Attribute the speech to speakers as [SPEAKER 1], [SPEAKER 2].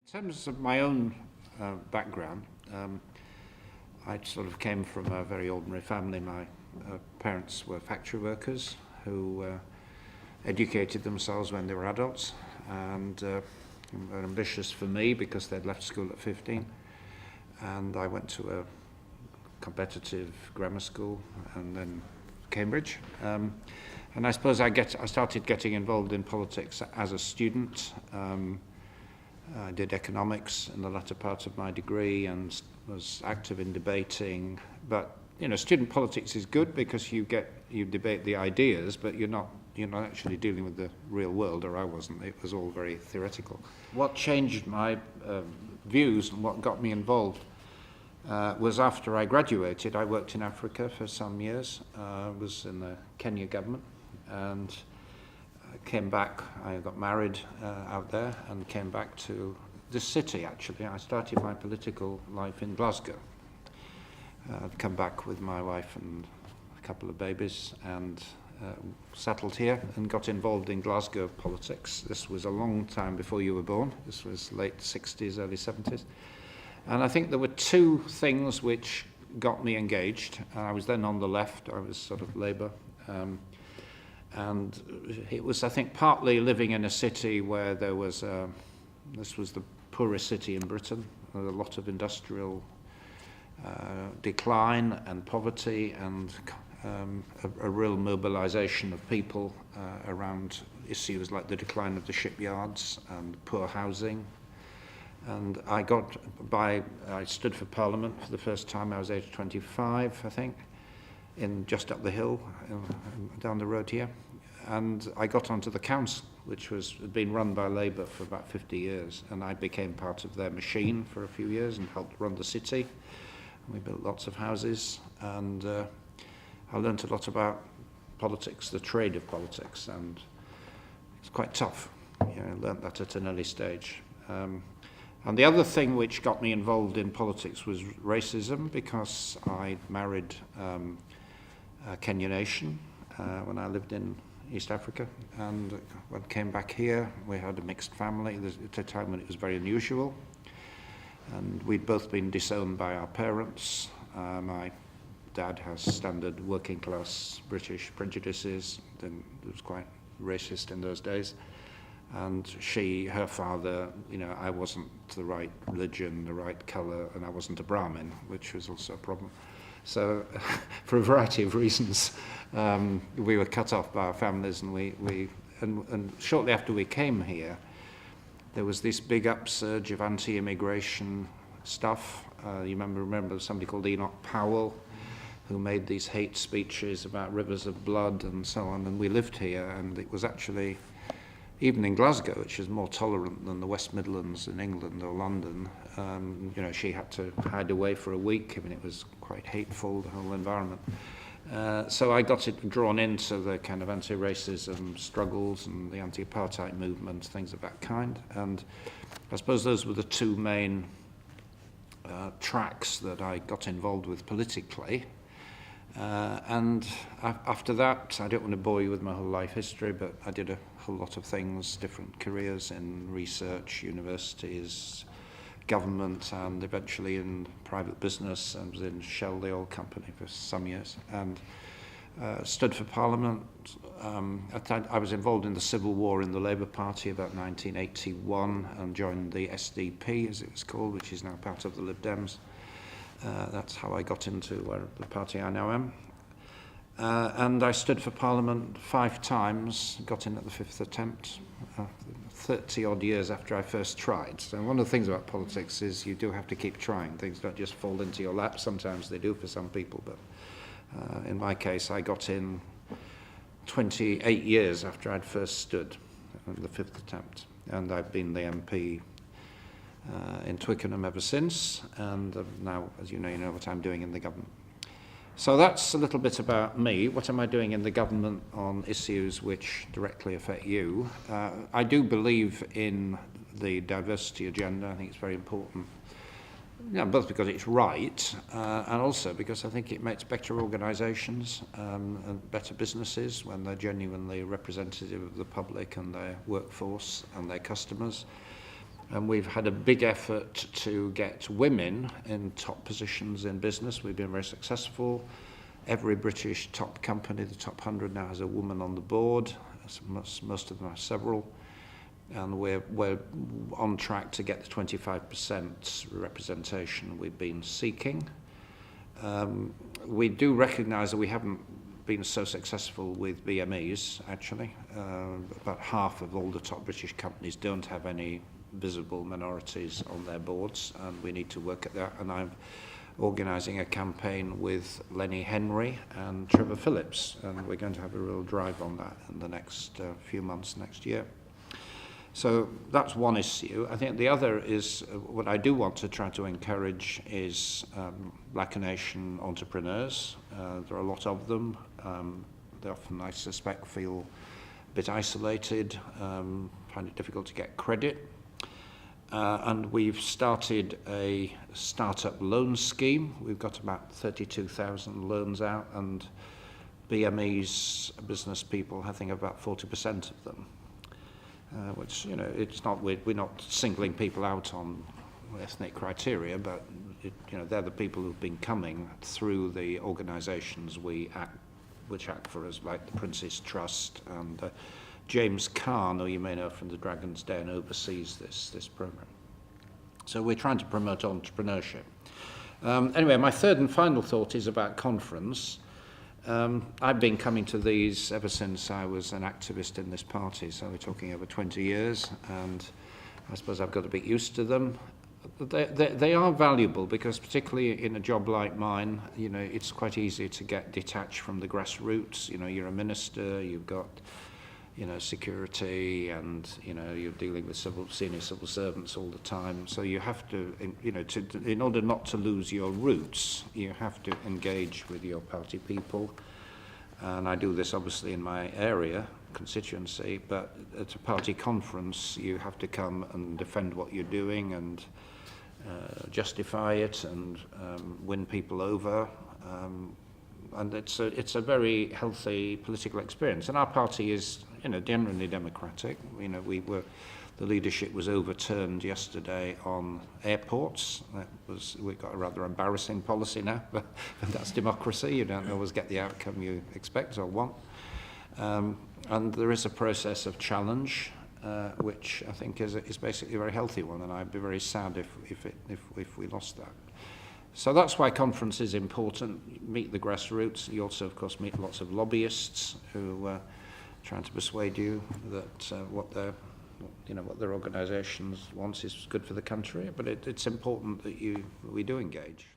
[SPEAKER 1] In terms of my own background, I sort of came from a very ordinary family. My parents were factory workers who educated themselves when they were adults, and were ambitious for me because they'd left school at 15. And I went to a competitive grammar school and then Cambridge. And I suppose I started getting involved in politics as a student. I did economics in the latter part of my degree and was active in debating. But student politics is good because you debate the ideas, but you're not actually dealing with the real world, or I wasn't. It was all very theoretical. What changed my views and what got me involved was after I graduated. I worked in Africa for some years. I was in the Kenya government, and came back. I got married out there and came back to this city, actually. I started my political life in Glasgow. I'd come back with my wife and a couple of babies and settled here and got involved in Glasgow politics. This was a long time before you were born. This was late 60s, early 70s. And I think there were two things which got me engaged. I was then on the left. I was sort of Labour. And it was, I think, partly living in a city where there was, this was the poorest city in Britain, a lot of industrial decline and poverty, and a real mobilization of people around issues like the decline of the shipyards and poor housing. And I stood for Parliament for the first time. I was age 25, I think, just up the hill, down the road here. And I got onto the council, which had been run by Labour for about 50 years. And I became part of their machine for a few years and helped run the city. We built lots of houses, and I learnt a lot about politics, the trade of politics, and it's quite tough. I learnt that at an early stage. And the other thing which got me involved in politics was racism, because I married a Kenyan nation when I lived in East Africa, and when I came back here we had a mixed family at a time when it was very unusual, and we'd both been disowned by our parents. My dad has standard working class British prejudices, and it was quite racist in those days. And her father, I wasn't the right religion, the right colour, and I wasn't a Brahmin, which was also a problem. So, for a variety of reasons, we were cut off by our families, and shortly after we came here, there was this big upsurge of anti-immigration stuff. You remember somebody called Enoch Powell, who made these hate speeches about rivers of blood and so on, and we lived here, and it was actually, even in Glasgow, which is more tolerant than the West Midlands in England or London, she had to hide away for a week. I mean, it was quite hateful, the whole environment. So I got drawn into the kind of anti-racism struggles and the anti-apartheid movement, things of that kind. And I suppose those were the two main tracks that I got involved with politically. And after that, I don't want to bore you with my whole life history, but I did a whole lot of things, different careers in research, universities, government, and eventually in private business, and was in Shell, the oil company, for some years, and stood for Parliament. I was involved in the civil war in the Labour Party about 1981 and joined the SDP, as it was called, which is now part of the Lib Dems. That's how I got into the party I now am. And I stood for Parliament 5 times, got in at the 5th attempt, 30 odd years after I first tried. So one of the things about politics is you do have to keep trying. Things don't just fall into your lap. Sometimes they do for some people, but in my case I got in 28 years after I'd first stood at the 5th attempt. And I've been the MP in Twickenham ever since, and now, as you know what I'm doing in the government. So that's a little bit about me. What am I doing in the government on issues which directly affect you? I do believe in the diversity agenda. I think it's very important, both because it's right and also because I think it makes better organisations and better businesses when they're genuinely representative of the public and their workforce and their customers. And we've had a big effort to get women in top positions in business. We've been very successful. Every British top company, the top 100 now, has a woman on the board. Most of them have several. And we're on track to get the 25% representation we've been seeking. We do recognise that we haven't been so successful with BMEs, actually. About half of all the top British companies don't have any visible minorities on their boards, and we need to work at that. And I'm organising a campaign with Lenny Henry and Trevor Phillips, and we're going to have a real drive on that in the next few months next year. So that's one issue. I think the other is what I do want to try to encourage is Black Nation entrepreneurs. There are a lot of them. They often, I suspect, feel a bit isolated, find it difficult to get credit. And we've started a startup loan scheme. We've got about 32,000 loans out, and BME's business people, I think about 40% of them. Which, you know, it's not, we're not singling people out on ethnic criteria, but you know, they're the people who've been coming through the organisations which act for us, like the Prince's Trust, and James Kahn, who you may know from the Dragon's Den, oversees this programme. So we're trying to promote entrepreneurship. Anyway, my third and final thought is about conference. I've been coming to these ever since I was an activist in this party, so we're talking over 20 years, and I suppose I've got to get used to them. They are valuable because, particularly in a job like mine, you know, it's quite easy to get detached from the grassroots. You know, you're a minister, you've got, you know, security, and you know, you're dealing with senior civil servants all the time. So you have to, you know, in order not to lose your roots, you have to engage with your party people. And I do this obviously in my area, constituency, but at a party conference, you have to come and defend what you're doing and justify it and win people over. And it's a very healthy political experience. And our party is, you know, generally democratic. You know, the leadership was overturned yesterday on airports. We've got a rather embarrassing policy now, but that's democracy. You don't always get the outcome you expect or want. And there is a process of challenge, which I think is basically a very healthy one. And I'd be very sad if we lost that. So that's why conference is important. You meet the grassroots. You also, of course, meet lots of lobbyists who are trying to persuade you that what their organisations want is good for the country. But it's important that we do engage.